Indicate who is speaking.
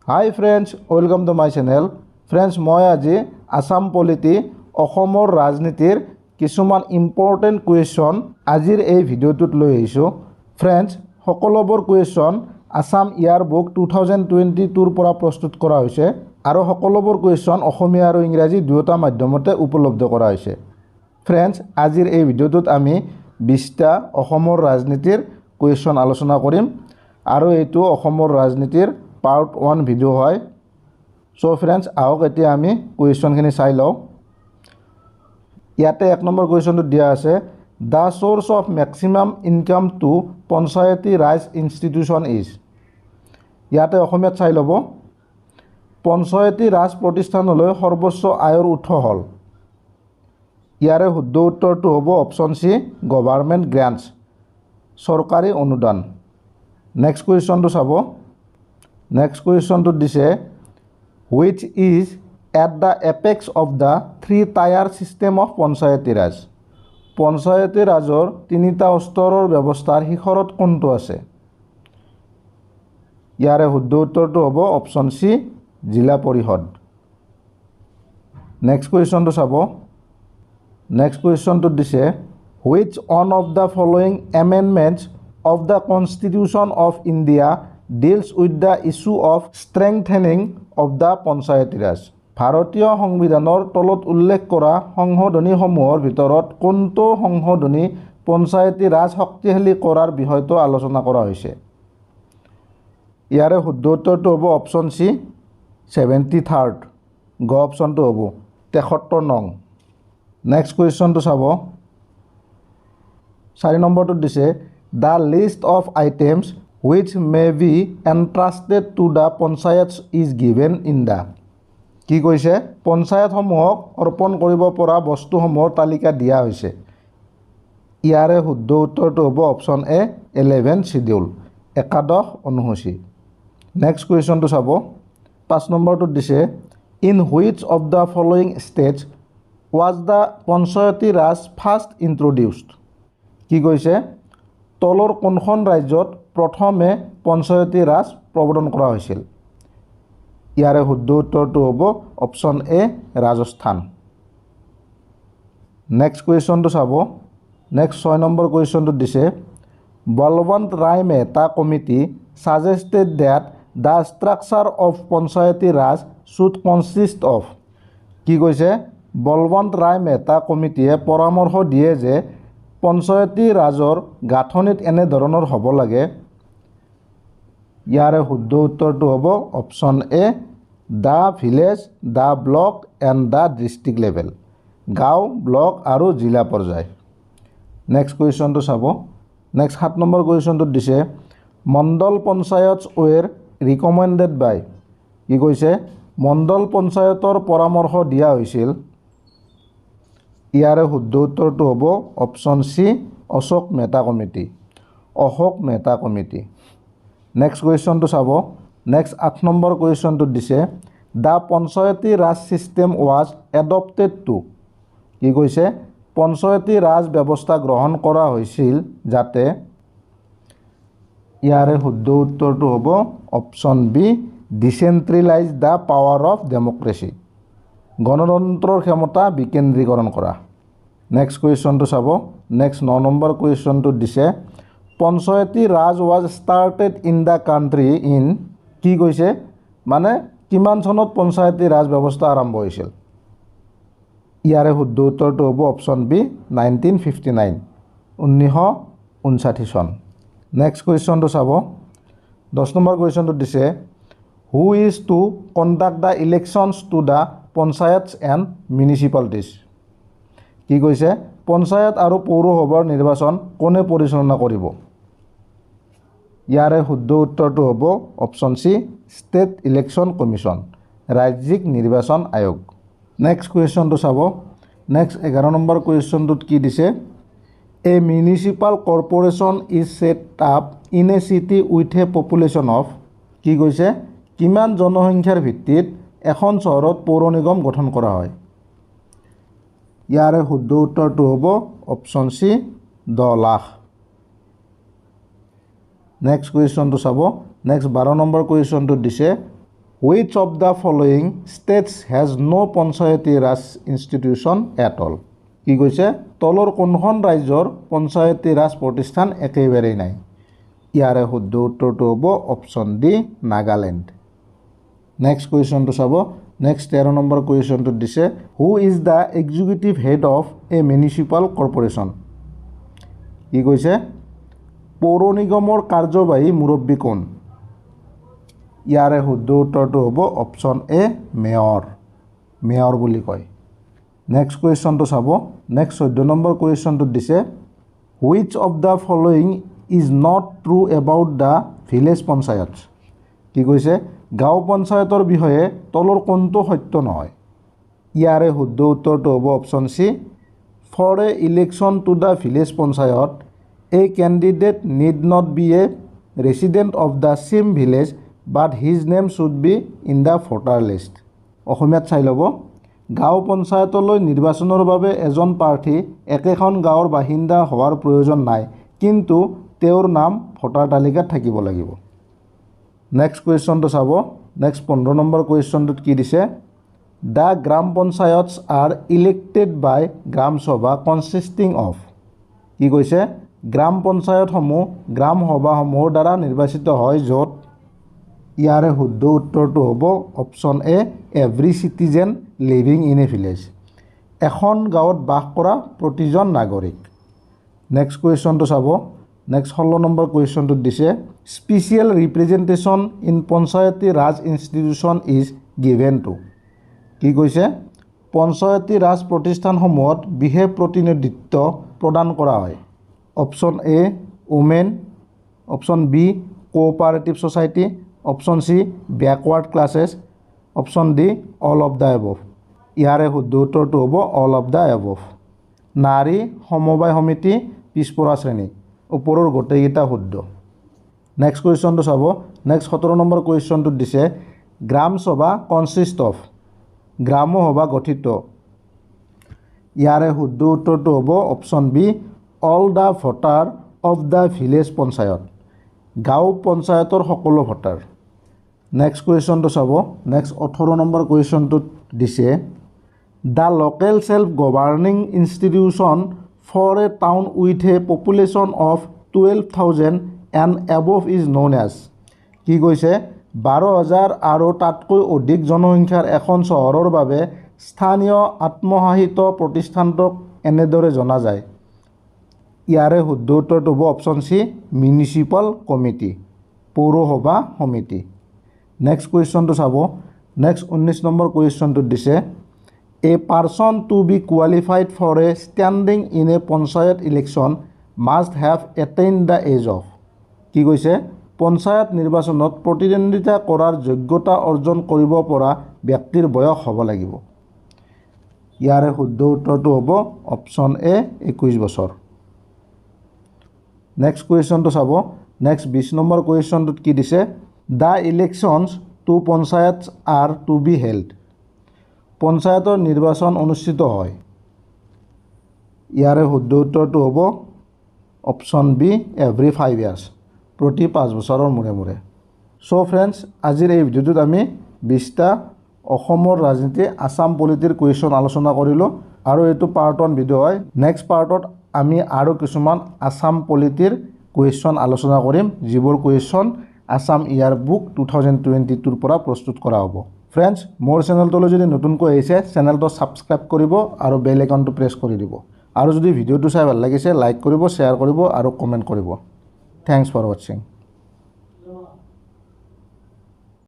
Speaker 1: Hi friends, welcome to my channel. Friends, মই আজি Assam polity অসমৰ ৰাজনীতিৰ কিছুমান ইম্পৰ্টেণ্ট কুৱেশ্যন আজিৰ এই ভিডিঅ'টোত লৈ আহিছোঁ। ফ্ৰেণ্ডছ, সকলোবোৰ কুৱেশ্যন আসাম ইয়াৰ বুক 2022ৰ পৰা প্ৰস্তুত কৰা হৈছে আৰু সকলোবোৰ কুৱেশ্যন অসমীয়া আৰু ইংৰাজী দুয়োটা মাধ্যমতে উপলব্ধ কৰা হৈছে। ফ্ৰেণ্ডছ, আজিৰ এই ভিডিঅ'টোত আমি 20টা অসমৰ ৰাজনীতিৰ কুৱেশ্যন আলোচনা কৰিম আৰু এইটো অসমৰ ৰাজনীতিৰ পাৰ্ট 1 ভিডিঅ' হয়। সো ফ্ৰেণ্ডছ, আহক এতিয়া আমি কুৱেশ্যনখিনি চাই লওঁ। ইয়াতে 1 নম্বৰ কুৱেশ্যনটো দিয়া আছে, the source of maximum income to panchayati raj institution is. ইয়াতে অসমীয়াত চাই ল'ব, পঞ্চায়তী ৰাজ প্ৰতিষ্ঠানলৈ সৰ্বোচ্চ আয়ৰ উৎস হ'ল। ইয়াৰে শুদ্ধ উত্তৰটো হ'ব অপশ্যন চি, গভৰ্ণমেণ্ট গ্ৰাণ্টছ, চৰকাৰী অনুদান। নেক্সট কুৱেশ্যনটো চাব। নেক্সট কুৱেশ্যনটোত দিছে, which is at the apex of the 3 tier system of Panchayati Raj. Panchayati ৰাজৰ 3টা স্তৰৰ ব্যৱস্থাৰ শিখৰত কোনটো আছে? ইয়াৰে শুদ্ধ উত্তৰটো হ'ব অপশ্যন চি, জিলা পৰিষদ। নেক্সট কুৱেশ্যনটো চাব। নেক্সট কুৱেশ্যনটোত দিছে, which one of the following amendments of the constitution of India deals with the issue of strengthening of the Panchayati Raj. ভাৰতীয় সংবিধানৰ তলত উল্লেখ কৰা সংশোধনীসমূহৰ ভিতৰত কোনটো সংশোধনী পঞ্চায়তী ৰাজ শক্তিশালী কৰাৰ বিষয়টো আলোচনা কৰা হৈছে? ইয়াৰে শুদ্ধ উত্তৰটো হ'ব অপশ্যন চি, 73rd। গ অপশ্যনটো হ'ব 73 নং। নেক্সট কুৱেশ্যনটো চাব। 4 নম্বৰটোত দিছে, the list of items which may be entrusted to the panchayats is given in the. কি কৈছে? পঞ্চায়তসমূহক অৰ্পণ কৰিব পৰা বস্তুসমূহৰ তালিকা দিয়া হৈছে। ইয়াৰে শুদ্ধ উত্তৰটো হ'ব অপশ্যন এ, 11 শিডিউল, 11 অনুসূচী। নেক্সট কুৱেশ্যনটো চাব। 5 নম্বৰটোত দিছে, in which of the following states was the Panchayati Raj first introduced. কি কৈছে? তলৰ কোনখন ৰাজ্যত প্ৰথমে পঞ্চায়তী ৰাজ প্ৰৱৰ্তন কৰা হৈছিল? ইয়াৰে শুদ্ধ উত্তৰটো হ'ব অপশ্যন এ, ৰাজস্থান। নেক্সট কুৱেশ্যনটো চাব। নেক্সট 6 নম্বৰ কুৱেশ্যনটোত দিছে, Balwant Rai Mehta committee suggested that the structure of Panchayati Raj should consist of. কি কৈছে? বলৱন্ত ৰায় মেহতা কমিটিয়ে পৰামৰ্শ দিয়ে যে পঞ্চায়তী ৰাজৰ গাঁথনিত এনেধৰণৰ হ'ব লাগে। ইয়াৰে শুদ্ধ উত্তৰটো হ'ব option A, the village, the block and the district level, গাঁও, ব্লক আৰু জিলা পৰ্যায়। নেক্সট কুৱেশ্যনটো চাব। নেক্সট 7 নম্বৰ কুৱেশ্যনটোত দিছে, মণ্ডল পঞ্চায়তছ ৱেৰ ৰিকমেণ্ডেড বাই। কি কৈছে? মণ্ডল পঞ্চায়তৰ পৰামৰ্শ দিয়া হৈছিল। ইয়াৰে শুদ্ধ উত্তৰটো হ'ব option C, Ashok Mehta committee, Ashok Mehta committee. Next কুৱেশ্যনটো চাব। নেক্সট 8 নম্বৰ কুৱেশ্যনটোত দিছে, the Panchayati Raj system was adopted to. কি কৈছে? পঞ্চায়তী ৰাজ ব্যৱস্থা গ্ৰহণ কৰা হৈছিল যাতে। ইয়াৰে শুদ্ধ উত্তৰটো হ'ব option B, decentralize the power of democracy, গণতন্ত্ৰৰ ক্ষমতা বিকেন্দ্ৰীকৰণ কৰা। নেক্সট কুৱেশ্যনটো চাব। নেক্সট 9 নম্বৰ কুৱেশ্যনটোত দিছে, Panchayati Raj was started in the country in. কি কৈছে? মানে কিমান চনত পঞ্চায়তী ৰাজ ব্যৱস্থা আৰম্ভ হৈছিল? ইয়াৰে শুদ্ধ উত্তৰটো হ'ব অপশ্যন বি, 1959, 1959 চন। নেক্সট কুৱেশ্যনটো চাব। 10 নম্বৰ কুৱেশ্যনটোত দিছে, who is to conduct the elections to the panchayats and municipalities. কি কৈছে? পঞ্চায়ত আৰু পৌৰসভাৰ নিৰ্বাচন কোনে পৰিচালনা কৰিব? ইয়াৰে শুদ্ধ উত্তৰটো হ'ব option C, state election commission, ৰাজ্যিক নিৰ্বাচন আয়োগ। নেক্সট কুৱেশ্যনটো চাব। নেক্সট 11 নম্বৰ কুৱেশ্যনটোত কি দিছে, a municipal corporation is set up in a city with a population of. কি কৈছে? কিমান জনসংখ্যাৰ ভিত্তিত এখন চহৰত পৌৰ নিগম গঠন কৰা হয়? ইয়াৰে শুদ্ধ উত্তৰটো হ'ব অপশ্যন চি, 10 লাখ। নেক্সট কুৱেশ্যনটো চাব। নেক্সট 12 নম্বৰ কুৱেশ্যনটোত দিছে, Which of the following states has no panchayati raj institution at all? কি কৈছে তলৰ কোনখন ৰাজ্যৰ পঞ্চায়তী ৰাজ প্ৰতিষ্ঠান একেবাৰেই নাই? ইয়াৰে শুদ্ধ উত্তৰটো হ'ব অপশ্যন ডি নাগালেণ্ড। নেক্সট কুৱেশ্যনটো চাব। নেক্সট 13 নম্বৰ কুৱেশ্যনটোত দিছে who is the executive head of A municipal corporation? কি কৈছে পৌৰ নিগমৰ কাৰ্যবাহী মুৰব্বী কোন? ইয়াৰে শুদ্ধ উত্তৰটো হ'ব অপশ্যন এ মেয়ৰ। মেয়ৰ বুলি কয়। নেক্সট কুৱেশ্যনটো চাব। নেক্সট 14 নম্বৰ কুৱেশ্যনটোত দিছে which of the following is not true about the village panchayat? কি কৈছে গাঁও পঞ্চায়তৰ বিষয়ে তলৰ কোনটো সত্য নহয়? ইয়াৰে শুদ্ধ উত্তৰটো হ'ব option C for a election to the village panchayat a candidate need not be a resident of the same village but his name should be in the voter list. অসমীয়াত চাই ল'ব গাঁও পঞ্চায়তলৈ নিৰ্বাচনৰ বাবে এজন প্ৰাৰ্থী একেখন গাঁৱৰ বাসিন্দা হোৱাৰ প্ৰয়োজন নাই, কিন্তু তেওঁৰ নাম ভোটাৰ তালিকাত থাকিব লাগিব। নেক্সট কুৱেশ্যনটো চাব। নেক্সট 15 নম্বৰ কুৱেশ্যনটোত কি দিছে দ্য গ্ৰাম পঞ্চায়তছ আৰ ইলেক্টেড বাই গ্ৰাম সভা কনচিষ্টিং অফ? কি কৈছে গ্ৰাম পঞ্চায়তসমূহ গ্ৰাম সভাসমূহৰ দ্বাৰা নিৰ্বাচিত হয় য'ত ইয়াৰে শুদ্ধ উত্তৰটো হ'ব option A every citizen living in a village. এখন গাঁৱত বাস কৰা প্ৰতিজন নাগৰিক। নেক্সট কুৱেশ্যনটো চাব। নেক্সট 16 নম্বৰ কুৱেশ্যনটোত দিছে special representation in panchayati raj institution is given to? কি কৈছে পঞ্চায়তী ৰাজ প্ৰতিষ্ঠানসমূহত বিশেষ প্ৰতিনিধিত্ব প্ৰদান কৰা হয়। Option A women, option B cooperative society, option C backward classes, option D all of the above. ইয়াৰে শুদ্ধ উত্তৰটো হ'ব অল অফ দ্য এবভ। নাৰী সমবায় সমিতি পিছপৰা শ্ৰেণী ওপৰৰ গোটেইকেইটা শুদ্ধ। নেক্সট কুৱেশ্যনটো চাব। নেক্সট 17 নম্বৰ কুৱেশ্যনটোত দিছে গ্ৰাম সভা কনচিষ্ট অফ? গ্ৰাম সভা গঠিত। ইয়াৰে শুদ্ধ উত্তৰটো হ'ব option B all the voter of the village panchayat. গাঁও পঞ্চায়তৰ সকলো ভোটাৰ। নেক্সট কুৱেশ্যনটো চাব। নেক্সট 18 নম্বৰ কুৱেশ্যনটোত দিছে the local self governing institution for a town with a population of 12,000 and above is known as? কি কৈছে 12,000 আৰু তাতকৈ অধিক জনসংখ্যাৰ এখন চহৰৰ বাবে স্থানীয় আত্মশাসিত প্ৰতিষ্ঠানটোক এনেদৰে জনা যায়? ইয়াৰে শুদ্ধ উত্তৰটো হ'ব অপশ্যন চি মিউনিচিপাল কমিটি পৌৰসভা সমিতি। নেক্সট কুৱেশ্যনটো চাব। নেক্সট 19 নম্বৰ কুৱেশ্যনটোত দিছে a person to be qualified for a standing in a panchayat election must have attain the age of? কি কৈছে পঞ্চায়ত নিৰ্বাচনত প্ৰতিদ্বন্দ্বিতা কৰাৰ যোগ্যতা অৰ্জন কৰিব পৰা ব্যক্তিৰ বয়স হ'ব লাগিব। ইয়াৰে শুদ্ধ উত্তৰটো হ'ব অপশ্যন এ 21 বছৰ। নেক্সট কুৱেশ্যনটো চাব। নেক্সট 20 নম্বৰ কুৱেশ্যনটোত কি দিছে the elections to panchayats are to be held? পঞ্চায়তৰ নিৰ্বাচন অনুষ্ঠিত হয়। ইয়াৰে শুদ্ধ উত্তৰটো হ'ব অপশ্যন বি এভৰি 5 ইয়াৰ্ছ প্ৰতি 5 বছৰৰ মূৰে মূৰে। চ' ফ্ৰেণ্ডছ আজিৰ এই ভিডিঅ'টোত আমি 20টা অসমৰ ৰাজনীতি আছাম পলিটিৰ কুৱেশ্যন আলোচনা কৰিলোঁ আৰু এইটো পাৰ্ট 1 ভিডিঅ' হয়। নেক্সট পাৰ্টত আমি আৰু কিছুমান আছাম পলিটিৰ কুৱেশ্যন আলোচনা কৰিম যিবোৰ কুৱেশ্যন আছাম ইয়াৰ বুক 2022ৰ পৰা প্ৰস্তুত কৰা হ'ব। ফ্ৰেণ্ডছ মোৰ চেনেলটোলৈ যদি নতুনকৈ আহিছে চেনেলটো ছাবস্ক্ৰাইব কৰিব আৰু বেল আইকনটো প্ৰেছ কৰি দিব আৰু যদি ভিডিঅ'টো চাই ভাল লাগিছে লাইক কৰিব, শ্বেয়াৰ কৰিব আৰু কমেণ্ট কৰিব। থ্যাংকছ ফৰ ৱাচিং।